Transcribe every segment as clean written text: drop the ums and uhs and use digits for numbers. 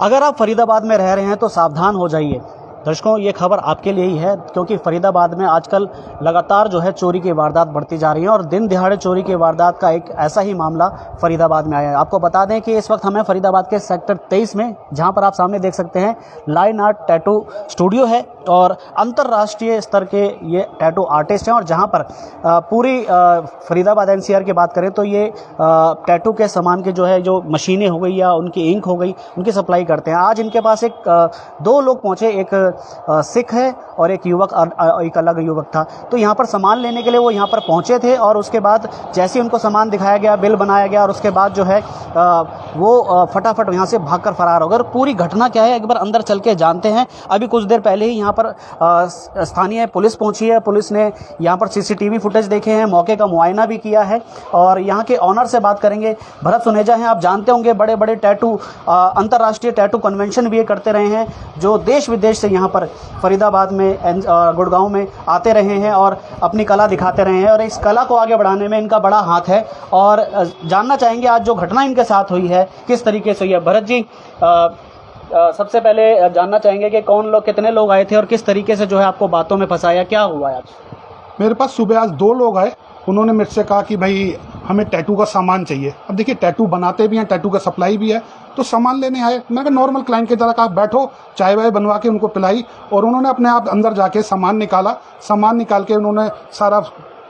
अगर आप फरीदाबाद में रह रहे हैं तो सावधान हो जाइए। दर्शकों, ये खबर आपके लिए ही है क्योंकि फरीदाबाद में आजकल लगातार जो है चोरी की वारदात बढ़ती जा रही है और दिन दिहाड़े चोरी की वारदात का एक ऐसा ही मामला फरीदाबाद में आया है। आपको बता दें कि इस वक्त हमें फरीदाबाद के सेक्टर 23 में, जहां पर आप सामने देख सकते हैं लाइन आर्ट टैटू स्टूडियो है और अंतर्राष्ट्रीय स्तर के ये टैटू आर्टिस्ट हैं और जहां पर पूरी फरीदाबाद एनसीआर की बात करें तो ये टैटू के सामान के जो मशीनें हो गई या उनकी इंक हो गई, उनकी सप्लाई करते हैं। आज इनके पास दो लोग पहुंचे, एक सिख है और एक युवक, एक अलग युवक था। तो यहाँ पर सामान लेने के लिए वो यहाँ पर पहुँचे थे और उसके बाद जैसे ही उनको सामान दिखाया गया, बिल बनाया गया और उसके बाद जो है वो फटाफट यहाँ से भागकर फरार हो गए। पूरी घटना क्या है एक बार अंदर चल के जानते हैं। अभी कुछ देर पहले ही यहाँ पर स्थानीय पुलिस पहुँची है। पुलिस ने यहाँ पर सीसीटीवी फुटेज देखे हैं, मौके का मुआयना भी किया है और यहाँ के ऑनर से बात करेंगे। भरत सुनेजा हैं, आप जानते होंगे, बड़े बड़े टैटू, अंतर्राष्ट्रीय टैटू कन्वेंशन भी ये करते रहे हैं, जो देश विदेश से यहाँ पर फरीदाबाद में, गुड़गांव में आते रहे हैं और अपनी कला दिखाते रहे हैं और इस कला को आगे बढ़ाने में इनका बड़ा हाथ है। और जानना चाहेंगे आज जो घटना इनके साथ हुई है किस तरीके से हुई है। भरत जी, सबसे पहले जानना चाहेंगे कि कौन लोग, कितने लोग आए थे और किस तरीके से जो है आपको बातों में फंसाया, क्या हुआ आज? मेरे पास सुबह आज 2 लोग आए। उन्होंने मेरे से कहा कि भाई हमें टैटू का सामान चाहिए। अब देखिए, टैटू बनाते भी हैं, टैटू का सप्लाई भी है, तो सामान लेने आए। मैंने कहा नॉर्मल क्लाइंट की तरह कहा बैठो, चाय वाय बनवा के उनको पिलाई और उन्होंने अपने आप अंदर जाके सामान निकाला। सामान निकाल के उन्होंने सारा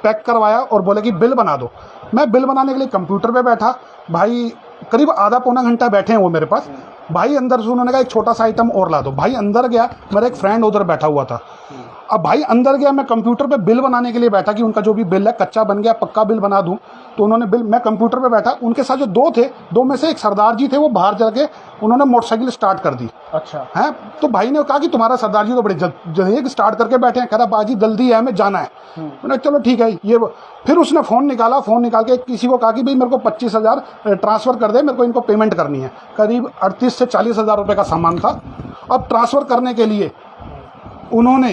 पैक करवाया और बोले कि बिल बना दो। मैं बिल बनाने के लिए कंप्यूटर पे बैठा। भाई करीब आधा पौना घंटा बैठे हैं वो मेरे पास। भाई अंदर से उन्होंने कहा एक छोटा सा आइटम और ला दो। भाई अंदर गया, मेरा एक फ्रेंड उधर बैठा हुआ था। अब भाई अंदर गया, मैं कंप्यूटर पे बिल बनाने के लिए बैठा कि उनका जो भी बिल है, कच्चा बन गया पक्का बिल बना दूं। तो उन्होंने बिल, मैं कंप्यूटर पे बैठा, उनके साथ जो 2 थे, 2 में से एक सरदार जी थे, वो बाहर जाके उन्होंने मोटरसाइकिल स्टार्ट कर दी। अच्छा है, तो भाई ने कहा कि तुम्हारा सरदार जी तो बड़े जल्दी स्टार्ट करके बैठे हैं। कह रहा बाजी जल्दी है, हमें जाना है। मैंने चलो ठीक है। ये फिर उसने फ़ोन निकाला, फ़ोन निकाल के किसी को कहा कि भाई मेरे को 25,000 ट्रांसफ़र कर दे, मेरे को इनको पेमेंट करनी है। करीब 38 से 40 हज़ार रुपये का सामान था। अब ट्रांसफ़र करने के लिए उन्होंने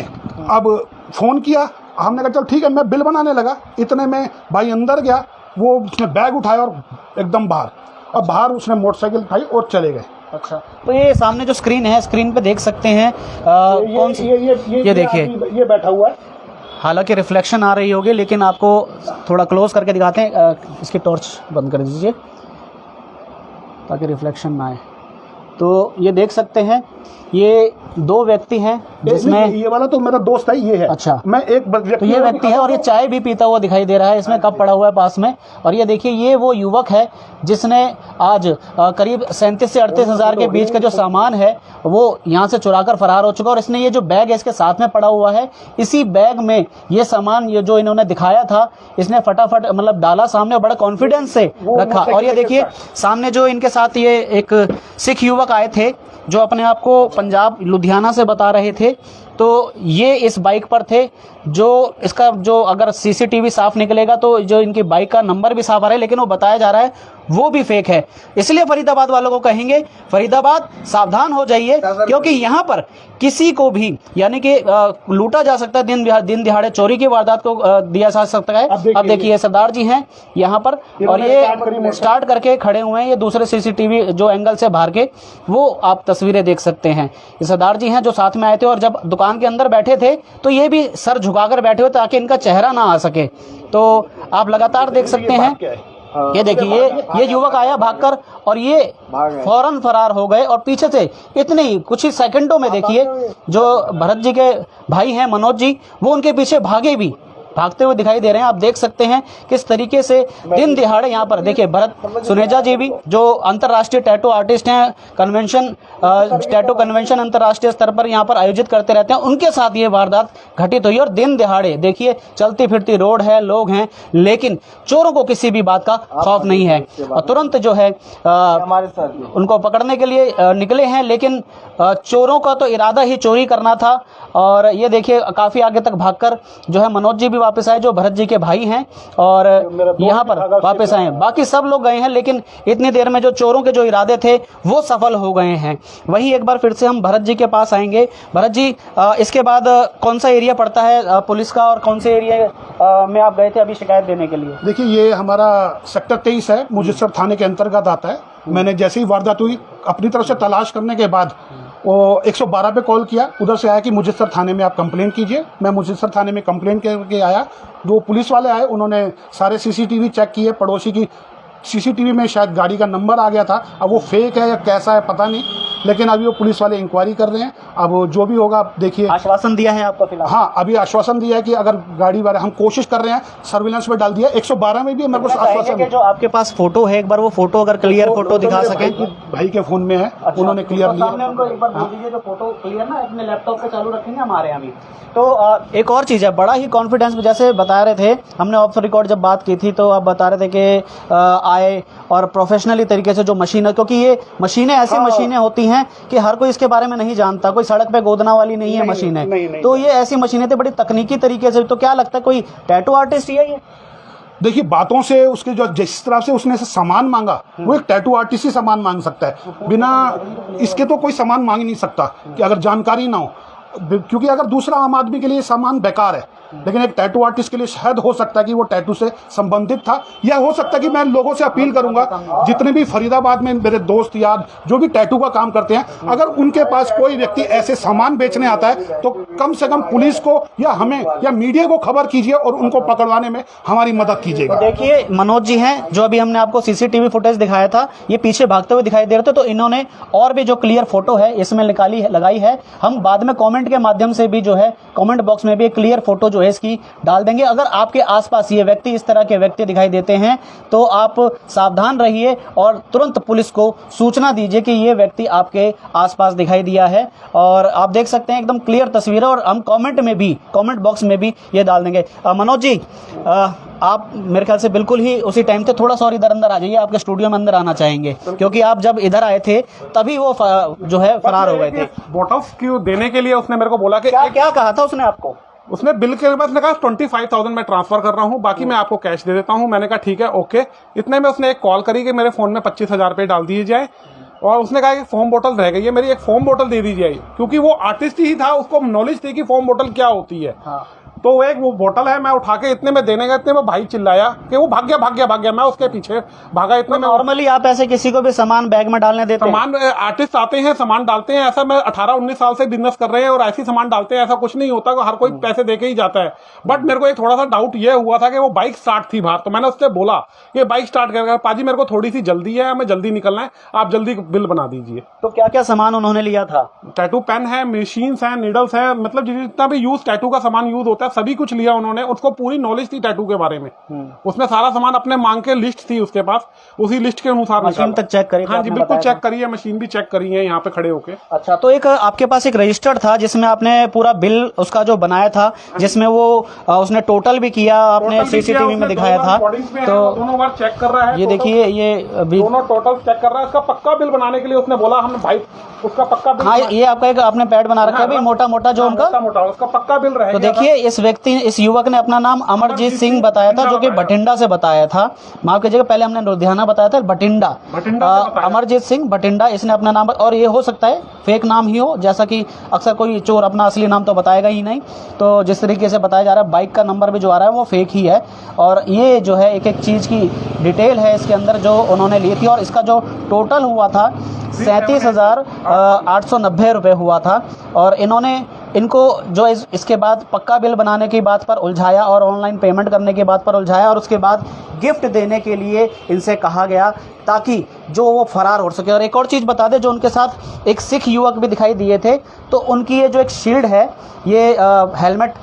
अब फ़ोन किया। हमने कहा चल ठीक है, मैं बिल बनाने लगा। इतने में भाई अंदर गया, वो उसने बैग उठाया और एकदम बाहर, अब बाहर उसने मोटरसाइकिल उठाई और चले गए। अच्छा, तो ये सामने जो स्क्रीन है, स्क्रीन पे देख सकते हैं कौन सी, ये देखिए, ये बैठा हुआ है। हालांकि रिफ्लेक्शन आ रही होगी लेकिन आपको थोड़ा क्लोज करके दिखाते हैं। इसकी टॉर्च बंद कर दीजिए ताकि रिफ्लेक्शन ना आए। तो ये देख सकते हैं, ये 2 व्यक्ति हैं जिसमें ये वाला तो मेरा दोस्त है, ये है। अच्छा, मैं एक तो ये व्यक्ति है और ये चाय भी पीता हुआ दिखाई दे रहा है। इसमें कप पड़ा हुआ है पास में। और ये देखिए, ये वो युवक है जिसने आज करीब 37 से 38 हज़ार के बीच का जो सामान है वो यहाँ से चुरा कर फरार हो चुका। और इसने ये जो बैग है इसके साथ में पड़ा हुआ है, इसी बैग में ये सामान, ये जो इन्होंने दिखाया था, इसने फटाफट मतलब डाला सामने और बड़ा कॉन्फिडेंस से रखा। और ये देखिए सामने जो इनके साथ ये एक सिख युवक आए थे जो अपने आप को पंजाब लुधियाना से बता रहे थे, तो ये इस बाइक पर थे। जो इसका जो अगर सीसीटीवी साफ निकलेगा तो जो इनकी बाइक का नंबर भी साफ आ रहा है, लेकिन वो बताया जा रहा है वो भी फेक है। इसलिए फरीदाबाद वालों को कहेंगे, फरीदाबाद सावधान हो जाइए क्योंकि यहाँ पर किसी को भी यानी कि लूटा जा सकता है। दिन दिहाड़े चोरी की वारदात को दिया जा सकता है। अब देखिए सरदार जी हैं यहाँ पर और ये स्टार्ट करके खड़े हुए हैं। ये दूसरे सीसीटीवी जो एंगल से बाहर के, वो आप तस्वीरें देख सकते हैं। ये सरदार जी हैं जो साथ में आए थे और जब दुकान के अंदर बैठे थे तो ये भी सर झुकाकर बैठे हुए ताकि इनका चेहरा ना आ सके। तो आप लगातार देख सकते हैं, ये देखिए, ये युवक आया भागकर और ये फौरन फरार हो गए। और पीछे से इतने ही कुछ ही सेकंडों में देखिए जो भरत जी के भाई हैं मनोज जी, वो उनके पीछे भागते हुए दिखाई दे रहे हैं। आप देख सकते हैं किस तरीके से दिन दिहाड़े यहाँ पर देखिए भरत सुनेजा जी भी जो अंतर्राष्ट्रीय टैटू आर्टिस्ट हैं, टैटू कन्वेंशन अंतर्राष्ट्रीय स्तर पर यहाँ पर आयोजित करते रहते हैं, उनके साथ ये वारदात घटित हुई। और दिन दिहाड़े देखिए चलती फिरती रोड है, लोग हैं, लेकिन चोरों को किसी भी बात का खौफ नहीं है और तुरंत जो है उनको पकड़ने के लिए निकले हैं। लेकिन चोरों का तो इरादा ही चोरी करना था। और ये देखिए काफी आगे तक भागकर जो है मनोज जी भी वापस आए, जो भरत जी के भाई हैं और यहाँ पर वापस आए। बाकी सब लोग गए हैं, लेकिन इतनी देर में जो चोरों के जो इरादे थे वो सफल हो गए हैं। वही एक बार फिर से हम भरत जी के पास आएंगे। भरत जी, इसके बाद कौन सा एरिया पड़ता है पुलिस का, और कौन से एरिया में आप गए थे अभी शिकायत देने के लिए? देखिए, ये हमारा सेक्टर 23 है, मुजस्सर थाने के अंतर्गत आता है। मैंने जैसे ही वारदात हुई, अपनी तरफ से तलाश करने के बाद वो 112 पे कॉल किया। उधर से आया कि मुजस्सर थाने में आप कंप्लेंट कीजिए। मैं मुजस्सर थाने में कंप्लेंट करके आया। जो पुलिस वाले आए, उन्होंने सारे सीसीटीवी चेक किए। पड़ोसी की सीसीटीवी में शायद गाड़ी का नंबर आ गया था। अब वो फेक है या कैसा है पता नहीं, लेकिन अभी वो पुलिस वाले इंक्वायरी कर रहे हैं। अब जो भी होगा आप देखिए। आश्वासन दिया है आपको फिलहाल? हाँ, अभी आश्वासन दिया है कि अगर गाड़ी वाले, हम कोशिश कर रहे हैं, सर्विलांस में डाल दिया। 112 में भी मेरे को आश्वासन। जो आपके पास फोटो है, एक बार वो फोटो अगर क्लियर फोटो दिखा सके। भाई के फोन में है। अच्छा, उन्होंने क्लियर लिया। उनको एक बार बोल दीजिए जो फोटो क्लियर ना अपने लैपटॉप पे चालू रखेंगे हमारे यहाँ भी। तो एक और चीज़ है, बड़ा ही कॉन्फिडेंस में जैसे बता रहे थे, हमने ऑफ रिकॉर्ड जब बात की थी तो आप बता रहे थे कि आए और प्रोफेशनली तरीके से जो मशीन है, क्योंकि ये मशीनें ऐसी मशीनें होती हैं कि हर कोई इसके बारे में नहीं जानता। कोई सड़क पे गोदना वाली नहीं है मशीनें, तो ये ऐसी मशीनें थी बड़ी तकनीकी तरीके से। तो क्या लगता है कोई टैटू आर्टिस्ट ही है ये? देखिए, बातों से उसके जो जिस तरह से उसने सामान मांगा, वो एक टैटू आर्टिस्ट ही सामान मांग सकता है। बिना इसके तो कोई सामान मांग ही नहीं सकता कि अगर जानकारी ना हो। क्योंकि अगर दूसरा आम आदमी के लिए सामान बेकार है, लेकिन एक टैटू आर्टिस्ट के लिए शायद हो सकता है कि वो टैटू से संबंधित था। या हो सकता है कि मैं लोगों से अपील करूंगा, जितने भी फरीदाबाद में मेरे दोस्त यार जो भी टैटू का काम करते हैं, अगर उनके पास कोई व्यक्ति ऐसे सामान बेचने आता है तो कम से कम पुलिस को या हमें या मीडिया को खबर कीजिए और उनको पकड़वाने में हमारी मदद कीजिएगा। देखिए, मनोज जी हैं जो अभी हमने आपको सीसीटीवी फुटेज दिखाया था, ये पीछे भागते हुए दिखाई दे रहे थे। तो इन्होंने और भी जो क्लियर फोटो है इसमें लगाई है। हम बाद में कॉमेंट के माध्यम से भी जो है कॉमेंट बॉक्स में भी एक क्लियर फोटो जो है इसकी डाल देंगे। अगर आपके आसपास ये व्यक्ति, इस तरह के व्यक्ति दिखाई देते हैं तो आप सावधान रहिए और तुरंत पुलिस को सूचना दीजिए कि ये व्यक्ति आपके आसपास दिखाई दिया है। और आप देख सकते हैं एकदम क्लियर तस्वीरें, और हम कमेंट बॉक्स में भी ये डाल देंगे। मनोज जी, आप मेरे ख्याल से बिल्कुल ही उसी टाइम थे, थोड़ा सा और इधर अंदर आ जाइए, आपके स्टूडियो में अंदर आना चाहेंगे, क्योंकि आप जब इधर आए थे तभी वो जो है फरार हो गए थे। बोटॉक्स क्यों देने के लिए उसने मेरे को बोला कि क्या कहा था उसने आपको? उसने बिल के बाद कहा 25,000 मैं ट्रांसफर कर रहा हूँ, बाकी मैं आपको कैश दे देता हूँ। मैंने कहा ठीक है, ओके। इतने में उसने एक कॉल करी कि मेरे फोन में 25,000 रुपये डाल दिए जाए, और उसने कहा कि फोम बोतल रह गई है, मेरी एक फोम बोतल दे दी जाए, क्योंकि वो आर्टिस्ट ही था, उसको नॉलेज थी कि फोम बोतल क्या होती है। हाँ। तो वो बोतल है, मैं उठा के इतने में देने गए, इतने में भाई चिल्लाया कि वो भाग गया। मैं उसके पीछे भागा। इतने में नॉर्मली आप ऐसे किसी को भी सामान बैग में डालने देते हैं? सामान आर्टिस्ट आते हैं, सामान डालते हैं। ऐसा मैं 18-19 साल से बिजनेस कर रहे हैं और ऐसी सामान डालते हैं, ऐसा कुछ नहीं होता, हर कोई पैसे देके ही जाता है। बट मेरे को एक थोड़ा सा डाउट ये हुआ था कि वो बाइक स्टार्ट थी बाहर, तो मैंने उससे बोला कि बाइक स्टार्ट कर, पाजी मेरे को थोड़ी सी जल्दी है, हमें जल्दी निकलना है, आप जल्दी बिल बना दीजिए। तो क्या क्या सामान उन्होंने लिया था? टैटू पेन है, मशीन्स है, नीडल्स है, मतलब जितना भी टैटू का सामान यूज होता है सभी कुछ लिया उन्होंने। उसको पूरी नॉलेज थी टैटू के बारे में, उसमें सारा सामान अपने मांग के लिस्ट थी उसके पास, उसी लिस्ट के अनुसार मशीन तक चेक करी? हाँ जी, बिल्कुल चेक करी है, मशीन भी चेक करी है यहाँ पे खड़े होके। अच्छा, तो एक आपके पास एक रजिस्टर था जिसमें आपने पूरा बिल उसका जो बनाया था, जिसमें वो उसने टोटल भी किया, आपने सीसीटीवी में दिखाया था। तो दोनों बार चेक कर रहा है, ये देखिए, ये दोनों टोटल चेक कर रहा है। इसका पक्का बिल बनाने के लिए उसने बोला, हम भाई उसका पक्का बिल। हाँ, ये आपका एक आपने पैड बना रखा है मोटा जो उनका मोटा उसका पक्का बिल रहेगा। तो देखिए, इस युवक ने अपना नाम अमरजीत सिंह बताया था, जो कि भटिंडा से बताया था। माफ कीजिएगा, पहले हमने लुधियाना बताया था, भटिंडा। अमरजीत सिंह भटिंडा इसने अपना नाम, और ये हो सकता है फेक नाम ही हो, जैसा कि अक्सर कोई चोर अपना असली नाम तो बताएगा ही नहीं। तो जिस तरीके से बताया जा रहा है, बाइक का नंबर भी जो आ रहा है वो फेक ही है। और ये जो है एक चीज की डिटेल है इसके अंदर जो उन्होंने ली थी, और इसका जो टोटल हुआ था 37,890 रुपये हुआ था। और इनको जो इसके बाद पक्का बिल बनाने की बात पर उलझाया और ऑनलाइन पेमेंट करने की बात पर उलझाया, और उसके बाद गिफ्ट देने के लिए इनसे कहा गया ताकि जो वो फरार हो सके। और एक और चीज़ बता दें, जो उनके साथ एक सिख युवक भी दिखाई दिए थे, तो उनकी ये जो एक शील्ड है, ये हेलमेट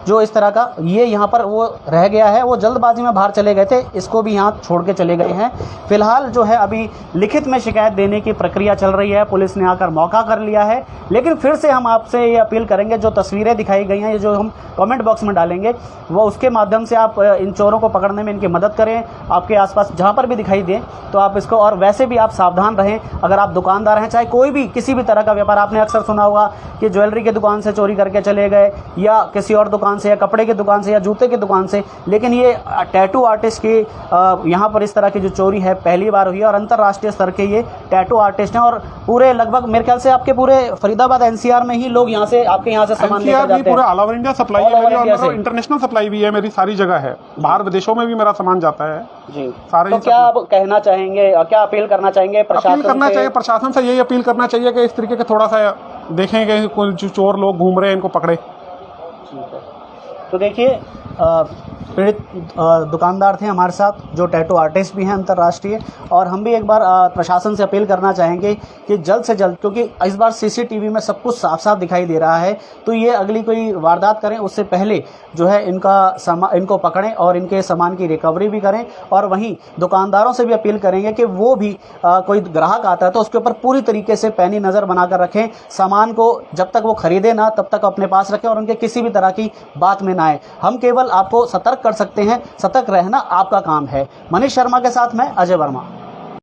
जो इस तरह का, ये यहाँ पर वो रह गया है, वो जल्दबाजी में बाहर चले गए थे, इसको भी यहाँ छोड़ के चले गए हैं। फिलहाल जो है अभी लिखित में शिकायत देने की प्रक्रिया चल रही है, पुलिस ने आकर मौका कर लिया है। लेकिन फिर से हम आपसे ये अपील करेंगे, जो तस्वीरें दिखाई गई हैं, ये जो हम कमेंट बॉक्स में डालेंगे, वो उसके माध्यम से आप इन चोरों को पकड़ने में इनकी मदद करें। आपके आसपास जहाँ पर भी दिखाई दें तो आप इसको, और वैसे भी आप सावधान रहें। अगर आप दुकानदार हैं, चाहे कोई भी किसी भी तरह का व्यापार, आपने अक्सर सुना होगा कि ज्वेलरी की दुकान से चोरी करके चले गए या किसी और दुकान दुकान से या कपड़े की दुकान से या जूते की दुकान से, लेकिन ये टैटू आर्टिस्ट की यहाँ पर इस तरह की जो चोरी है पहली बार हुई है। और अंतर्राष्ट्रीय स्तर के ये टैटू आर्टिस्ट हैं और पूरे लगभग मेरे ख्याल से आपके पूरे फरीदाबाद एनसीआर में ही लोग यहाँ से आपके यहाँ से सामान लेकर एनसीआर भी जाते पूरे हैं। All over India supply All है over मेरी, और India मेरा से। इंटरनेशनल सप्लाई भी है मेरी, सारी जगह है, बाहर विदेशों में भी मेरा सामान जाता है जी। सारे तो ही क्या आप कहना चाहेंगे और क्या अपील करना चाहेंगे प्रशासन अपील करना से? चाहिए प्रशासन से, यही अपील करना चाहिए कि इस तरीके के थोड़ा सा देखें कि कोई जो चोर लोग घूम रहे हैं इनको पकड़े। ठीक है। तो देखिए पीड़ित दुकानदार थे हमारे साथ जो टैटू आर्टिस्ट भी हैं अंतर्राष्ट्रीय, और हम भी एक बार प्रशासन से अपील करना चाहेंगे कि जल्द से जल्द, क्योंकि इस बार सीसीटीवी में सब कुछ साफ साफ दिखाई दे रहा है, तो ये अगली कोई वारदात करें उससे पहले जो है इनको पकड़ें और इनके सामान की रिकवरी भी करें। और वहीं दुकानदारों से भी अपील करेंगे कि वो भी कोई ग्राहक आता है तो उसके ऊपर पूरी तरीके से पैनी नज़र बनाकर रखें, सामान को जब तक वो खरीदे ना तब तक अपने पास रखें और उनके किसी भी तरह की बात में ना आए। हम केवल आपको सतर्क कर सकते हैं, सतर्क रहना आपका काम है। मनीष शर्मा के साथ मैं अजय वर्मा।